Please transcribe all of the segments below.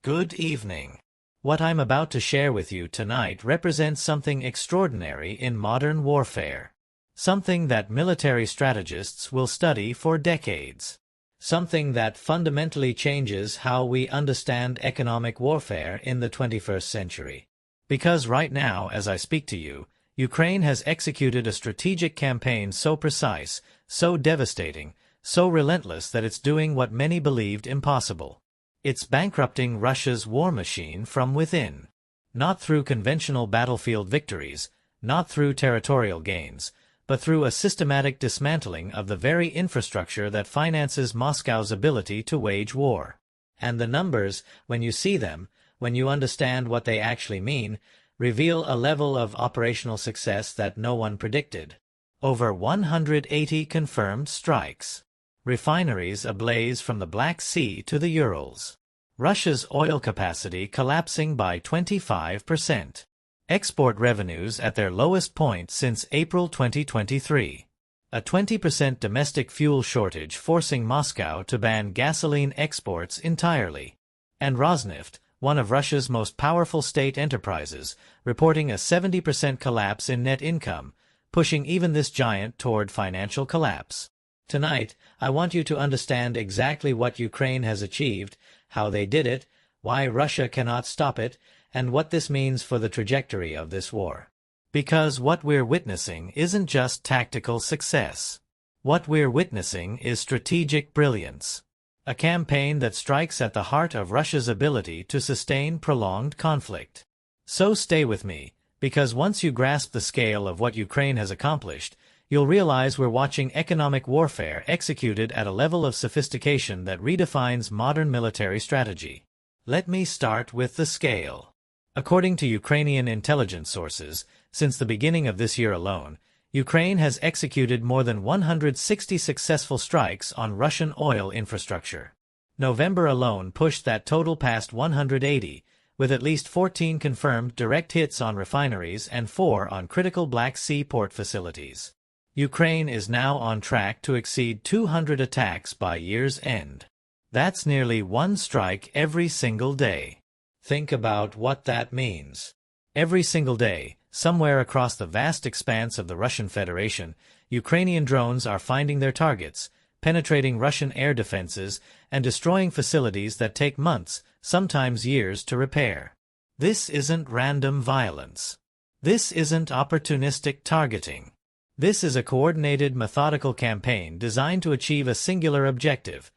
Good evening. What I'm about to share with you tonight represents something extraordinary in modern warfare. Something that military strategists will study for decades. Something that fundamentally changes how we understand economic warfare in the 21st century. Because right now, as I speak to you, Ukraine has executed a strategic campaign so precise, so devastating, so relentless that it's doing what many believed impossible. It's bankrupting Russia's war machine from within. Not through conventional battlefield victories, not through territorial gains, but through a systematic dismantling of the very infrastructure that finances Moscow's ability to wage war. And the numbers, when you see them, when you understand what they actually mean, reveal a level of operational success that no one predicted. Over 180 confirmed strikes. Refineries ablaze from the Black Sea to the Urals. Russia's oil capacity collapsing by 25%. Export revenues at their lowest point since April 2023. A 20% domestic fuel shortage forcing Moscow to ban gasoline exports entirely. And Rosneft, one of Russia's most powerful state enterprises, reporting a 70% collapse in net income, pushing even this giant toward financial collapse. Tonight, I want you to understand exactly what Ukraine has achieved, how they did it, why Russia cannot stop it, and what this means for the trajectory of this war. Because what we're witnessing isn't just tactical success. What we're witnessing is strategic brilliance. A campaign that strikes at the heart of Russia's ability to sustain prolonged conflict. So stay with me, because once you grasp the scale of what Ukraine has accomplished, you'll realize we're watching economic warfare executed at a level of sophistication that redefines modern military strategy. Let me start with the scale. According to Ukrainian intelligence sources, since the beginning of this year alone, Ukraine has executed more than 160 successful strikes on Russian oil infrastructure. November alone pushed that total past 180, with at least 14 confirmed direct hits on refineries and 4 on critical Black Sea port facilities. Ukraine is now on track to exceed 200 attacks by year's end. That's nearly one strike every single day. Think about what that means. Every single day, somewhere across the vast expanse of the Russian Federation, Ukrainian drones are finding their targets, penetrating Russian air defenses, and destroying facilities that take months, sometimes years, to repair. This isn't random violence. This isn't opportunistic targeting. This is a coordinated, methodical campaign designed to achieve a singular objective: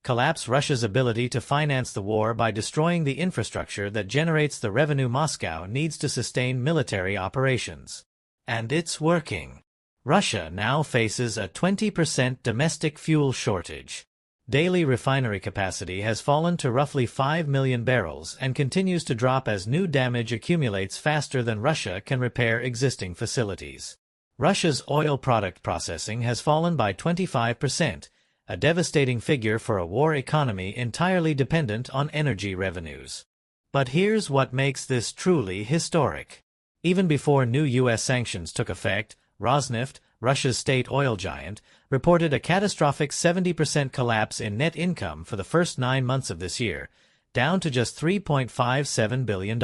collapse Russia's ability to finance the war by destroying the infrastructure that generates the revenue Moscow needs to sustain military operations. And it's working. Russia now faces a 20% domestic fuel shortage. Daily refinery capacity has fallen to roughly 5 million barrels and continues to drop as new damage accumulates faster than Russia can repair existing facilities. Russia's oil product processing has fallen by 25%, a devastating figure for a war economy entirely dependent on energy revenues. But here's what makes this truly historic. Even before new U.S. sanctions took effect, Rosneft, Russia's state oil giant, reported a catastrophic 70% collapse in net income for the first 9 months of this year, down to just $3.57 billion.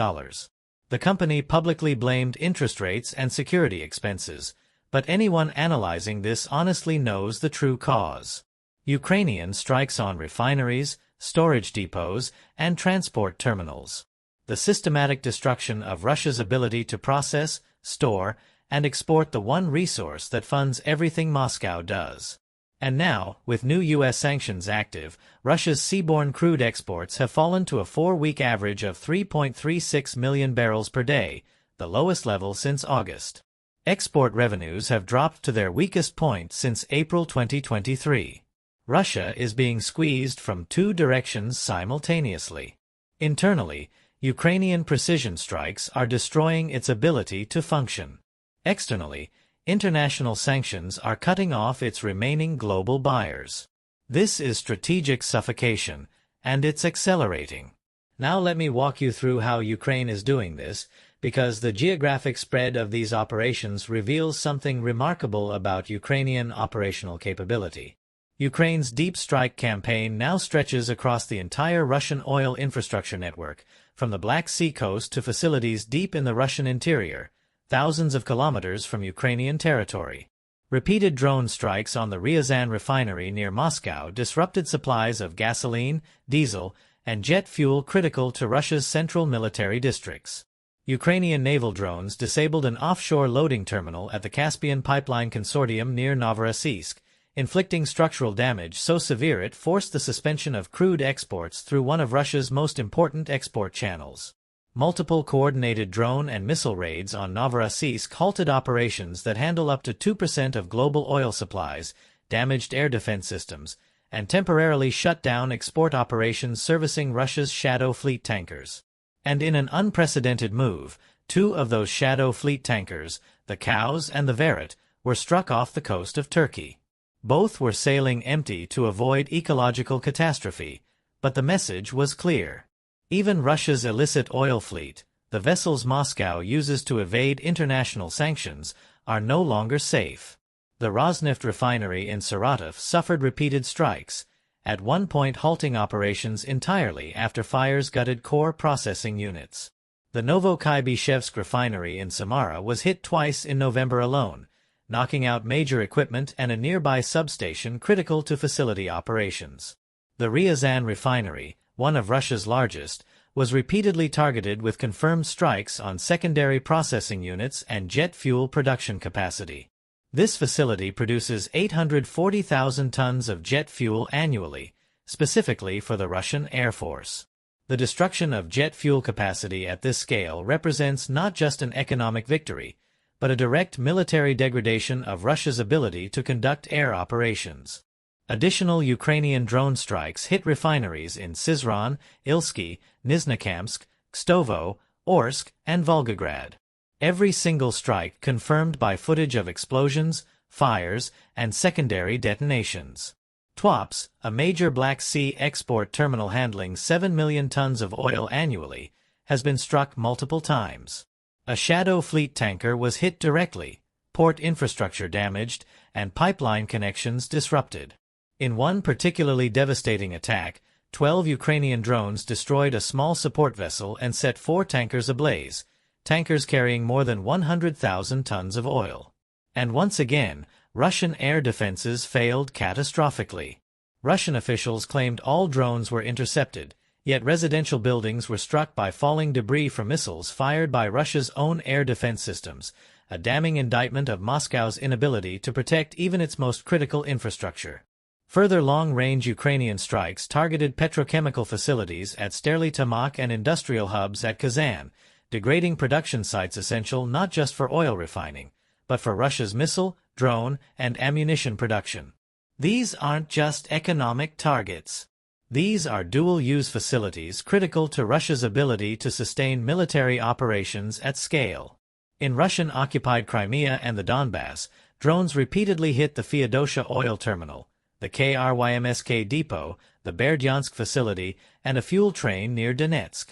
The company publicly blamed interest rates and security expenses, but anyone analyzing this honestly knows the true cause. Ukrainian strikes on refineries, storage depots, and transport terminals. The systematic destruction of Russia's ability to process, store, and export the one resource that funds everything Moscow does. And now, with new U.S. sanctions active, Russia's seaborne crude exports have fallen to a 4-week average of 3.36 million barrels per day, the lowest level since August. Export revenues have dropped to their weakest point since April 2023. Russia is being squeezed from 2 directions simultaneously. Internally, Ukrainian precision strikes are destroying its ability to function. Externally, international sanctions are cutting off its remaining global buyers. This is strategic suffocation, and it's accelerating. Now let me walk you through how Ukraine is doing this, because the geographic spread of these operations reveals something remarkable about Ukrainian operational capability. Ukraine's deep strike campaign now stretches across the entire Russian oil infrastructure network, from the Black Sea coast to facilities deep in the Russian interior, thousands of kilometers from Ukrainian territory. Repeated drone strikes on the Ryazan refinery near Moscow disrupted supplies of gasoline, diesel, and jet fuel critical to Russia's central military districts. Ukrainian naval drones disabled an offshore loading terminal at the Caspian Pipeline Consortium near Novorossiysk, inflicting structural damage so severe it forced the suspension of crude exports through one of Russia's most important export channels. Multiple coordinated drone and missile raids on Novorossiysk halted operations that handle up to 2% of global oil supplies, damaged air defense systems, and temporarily shut down export operations servicing Russia's shadow fleet tankers. And in an unprecedented move, two of those shadow fleet tankers, the Cows and the Verit, were struck off the coast of Turkey. Both were sailing empty to avoid ecological catastrophe, but the message was clear. Even Russia's illicit oil fleet, the vessels Moscow uses to evade international sanctions, are no longer safe. The Rosneft refinery in Saratov suffered repeated strikes, at one point halting operations entirely after fires gutted core processing units. The Novokybyshevsk refinery in Samara was hit twice in November alone, knocking out major equipment and a nearby substation critical to facility operations. The Ryazan refinery, one of Russia's largest, was repeatedly targeted with confirmed strikes on secondary processing units and jet fuel production capacity. This facility produces 840,000 tons of jet fuel annually, specifically for the Russian Air Force. The destruction of jet fuel capacity at this scale represents not just an economic victory, but a direct military degradation of Russia's ability to conduct air operations. Additional Ukrainian drone strikes hit refineries in Syzran, Ilsky, Nizhnekamsk, Kstovo, Orsk, and Volgograd. Every single strike confirmed by footage of explosions, fires, and secondary detonations. Tuapse, a major Black Sea export terminal handling 7 million tons of oil annually, has been struck multiple times. A shadow fleet tanker was hit directly, port infrastructure damaged, and pipeline connections disrupted. In one particularly devastating attack, 12 Ukrainian drones destroyed a small support vessel and set 4 tankers ablaze, tankers carrying more than 100,000 tons of oil. And once again, Russian air defenses failed catastrophically. Russian officials claimed all drones were intercepted, yet residential buildings were struck by falling debris from missiles fired by Russia's own air defense systems, a damning indictment of Moscow's inability to protect even its most critical infrastructure. Further long-range Ukrainian strikes targeted petrochemical facilities at Sterlitamak and industrial hubs at Kazan, degrading production sites essential not just for oil refining, but for Russia's missile, drone, and ammunition production. These aren't just economic targets. These are dual-use facilities critical to Russia's ability to sustain military operations at scale. In Russian-occupied Crimea and the Donbass, drones repeatedly hit the Feodosia oil terminal, the KRYMSK depot, the Berdyansk facility, and a fuel train near Donetsk.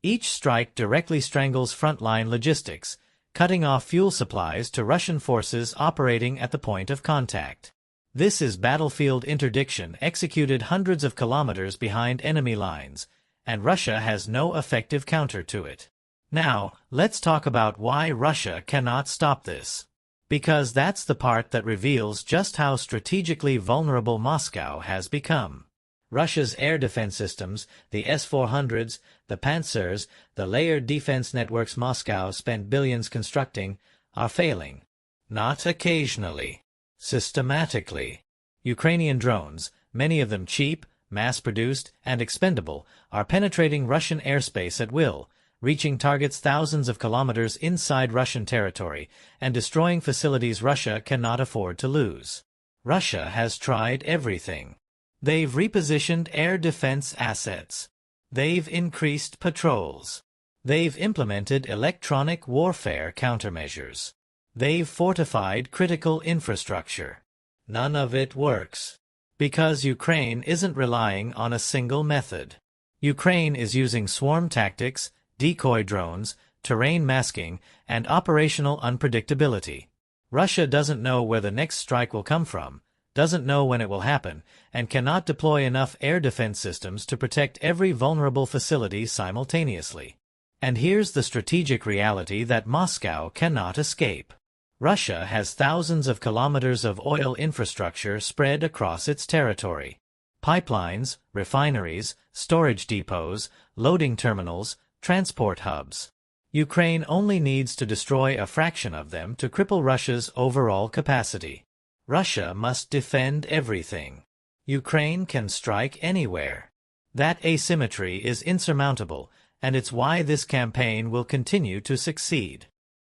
Each strike directly strangles frontline logistics, cutting off fuel supplies to Russian forces operating at the point of contact. This is battlefield interdiction executed hundreds of kilometers behind enemy lines, and Russia has no effective counter to it. Now, let's talk about why Russia cannot stop this. Because that's the part that reveals just how strategically vulnerable Moscow has become. Russia's air defense systems, the S-400s, the Pantsers, the layered defense networks Moscow spent billions constructing, are failing. Not occasionally. Systematically. Ukrainian drones, many of them cheap, mass-produced, and expendable, are penetrating Russian airspace at will, reaching targets thousands of kilometers inside Russian territory and destroying facilities Russia cannot afford to lose. Russia has tried everything. They've repositioned air defense assets. They've increased patrols. They've implemented electronic warfare countermeasures. They've fortified critical infrastructure. None of it works. Because Ukraine isn't relying on a single method. Ukraine is using swarm tactics, decoy drones, terrain masking, and operational unpredictability. Russia doesn't know where the next strike will come from, doesn't know when it will happen, and cannot deploy enough air defense systems to protect every vulnerable facility simultaneously. And here's the strategic reality that Moscow cannot escape. Russia has thousands of kilometers of oil infrastructure spread across its territory. Pipelines, refineries, storage depots, loading terminals, transport hubs. Ukraine only needs to destroy a fraction of them to cripple Russia's overall capacity. Russia must defend everything. Ukraine can strike anywhere. That asymmetry is insurmountable, and it's why this campaign will continue to succeed.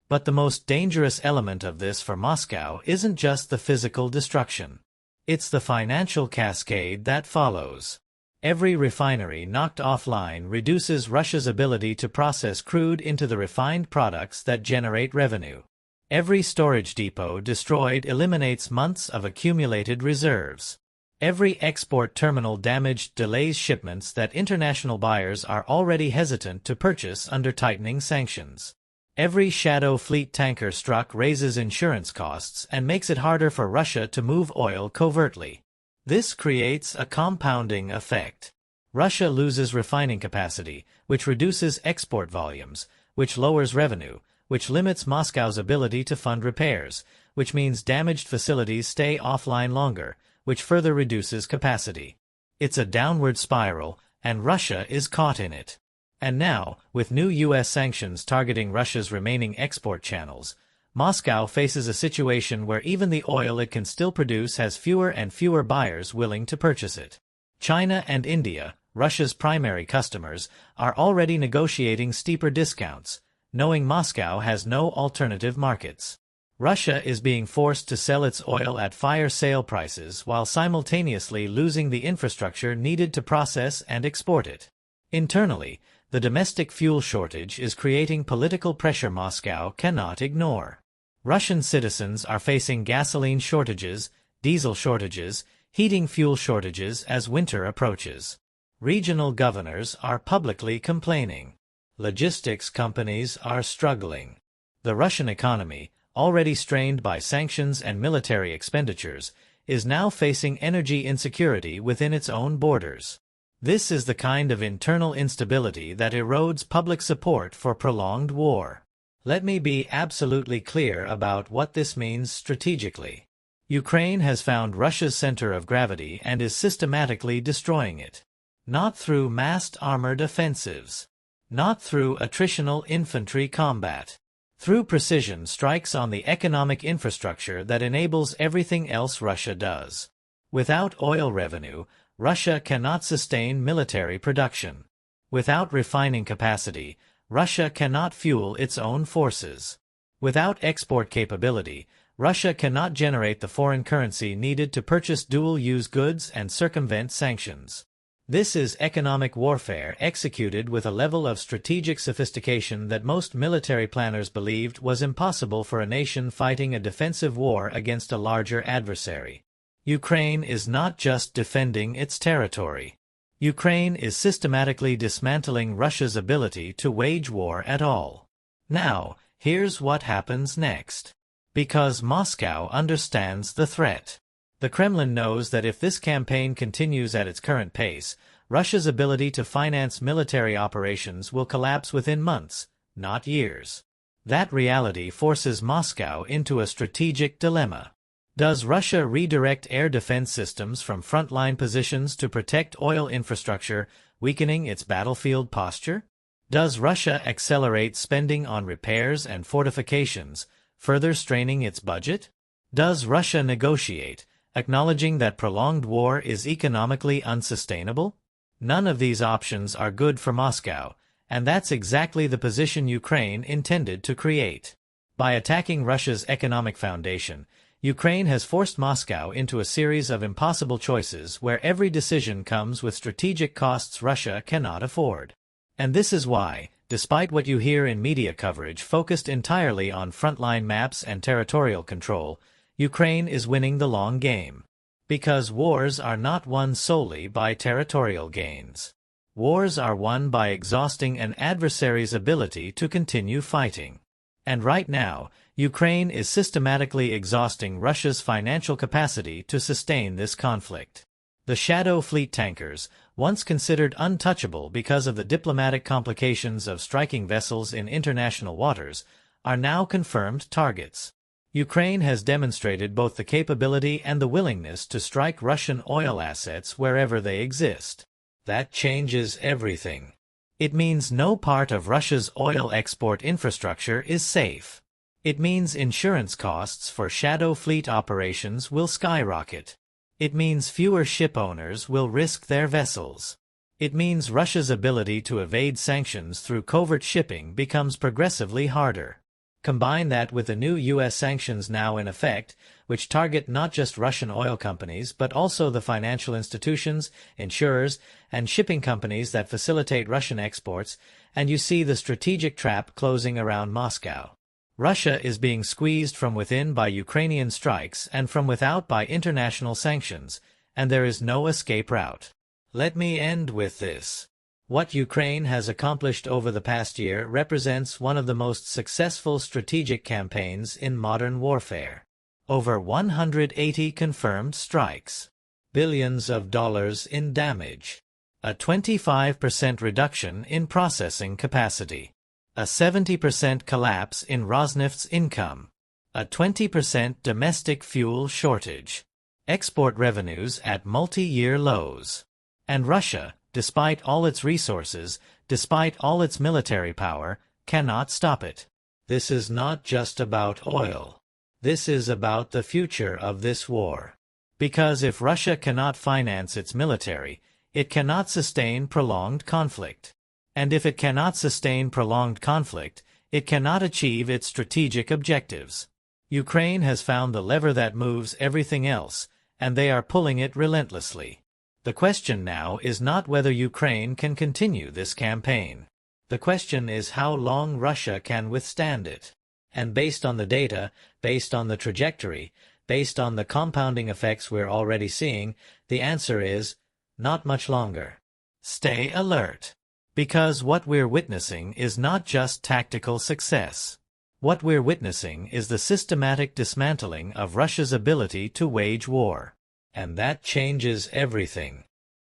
But the most dangerous element of this for Moscow isn't just the physical destruction. It's the financial cascade that follows. Every refinery knocked offline reduces Russia's ability to process crude into the refined products that generate revenue. Every storage depot destroyed eliminates months of accumulated reserves. Every export terminal damaged delays shipments that international buyers are already hesitant to purchase under tightening sanctions. Every shadow fleet tanker struck raises insurance costs and makes it harder for Russia to move oil covertly. This creates a compounding effect. Russia loses refining capacity, which reduces export volumes, which lowers revenue, which limits Moscow's ability to fund repairs, which means damaged facilities stay offline longer, which further reduces capacity. It's a downward spiral, and Russia is caught in it. And now, with new U.S. sanctions targeting Russia's remaining export channels, Moscow faces a situation where even the oil it can still produce has fewer and fewer buyers willing to purchase it. China and India, Russia's primary customers, are already negotiating steeper discounts, knowing Moscow has no alternative markets. Russia is being forced to sell its oil at fire sale prices while simultaneously losing the infrastructure needed to process and export it. Internally, the domestic fuel shortage is creating political pressure Moscow cannot ignore. Russian citizens are facing gasoline shortages, diesel shortages, heating fuel shortages as winter approaches. Regional governors are publicly complaining. Logistics companies are struggling. The Russian economy, already strained by sanctions and military expenditures, is now facing energy insecurity within its own borders. This is the kind of internal instability that erodes public support for prolonged war. Let me be absolutely clear about what this means strategically. Ukraine has found Russia's center of gravity and is systematically destroying it. Not through massed armored offensives. Not through attritional infantry combat. Through precision strikes on the economic infrastructure that enables everything else Russia does. Without oil revenue, Russia cannot sustain military production. Without refining capacity, Russia cannot fuel its own forces. Without export capability, Russia cannot generate the foreign currency needed to purchase dual-use goods and circumvent sanctions. This is economic warfare executed with a level of strategic sophistication that most military planners believed was impossible for a nation fighting a defensive war against a larger adversary. Ukraine is not just defending its territory. Ukraine is systematically dismantling Russia's ability to wage war at all. Now, here's what happens next. Because Moscow understands the threat. The Kremlin knows that if this campaign continues at its current pace, Russia's ability to finance military operations will collapse within months, not years. That reality forces Moscow into a strategic dilemma. Does Russia redirect air defense systems from frontline positions to protect oil infrastructure, weakening its battlefield posture? Does Russia accelerate spending on repairs and fortifications, further straining its budget? Does Russia negotiate, acknowledging that prolonged war is economically unsustainable? None of these options are good for Moscow, and that's exactly the position Ukraine intended to create. By attacking Russia's economic foundation, Ukraine has forced Moscow into a series of impossible choices where every decision comes with strategic costs Russia cannot afford. And this is why, despite what you hear in media coverage focused entirely on frontline maps and territorial control, Ukraine is winning the long game. Because wars are not won solely by territorial gains. Wars are won by exhausting an adversary's ability to continue fighting. And right now, Ukraine is systematically exhausting Russia's financial capacity to sustain this conflict. The shadow fleet tankers, once considered untouchable because of the diplomatic complications of striking vessels in international waters, are now confirmed targets. Ukraine has demonstrated both the capability and the willingness to strike Russian oil assets wherever they exist. That changes everything. It means no part of Russia's oil export infrastructure is safe. It means insurance costs for shadow fleet operations will skyrocket. It means fewer ship owners will risk their vessels. It means Russia's ability to evade sanctions through covert shipping becomes progressively harder. Combine that with the new U.S. sanctions now in effect, which target not just Russian oil companies but also the financial institutions, insurers, and shipping companies that facilitate Russian exports, and you see the strategic trap closing around Moscow. Russia is being squeezed from within by Ukrainian strikes and from without by international sanctions, and there is no escape route. Let me end with this. What Ukraine has accomplished over the past year represents one of the most successful strategic campaigns in modern warfare. Over 180 confirmed strikes. Billions of dollars in damage. A 25% reduction in processing capacity. A 70% collapse in Rosneft's income. A 20% domestic fuel shortage. Export revenues at multi-year lows. And Russia, despite all its resources, despite all its military power, cannot stop it. This is not just about oil. This is about the future of this war. Because if Russia cannot finance its military, it cannot sustain prolonged conflict. And if it cannot sustain prolonged conflict, it cannot achieve its strategic objectives. Ukraine has found the lever that moves everything else, and they are pulling it relentlessly. The question now is not whether Ukraine can continue this campaign. The question is how long Russia can withstand it. And based on the data, based on the trajectory, based on the compounding effects we're already seeing, the answer is, not much longer. Stay alert. Because what we're witnessing is not just tactical success. What we're witnessing is the systematic dismantling of Russia's ability to wage war. And that changes everything.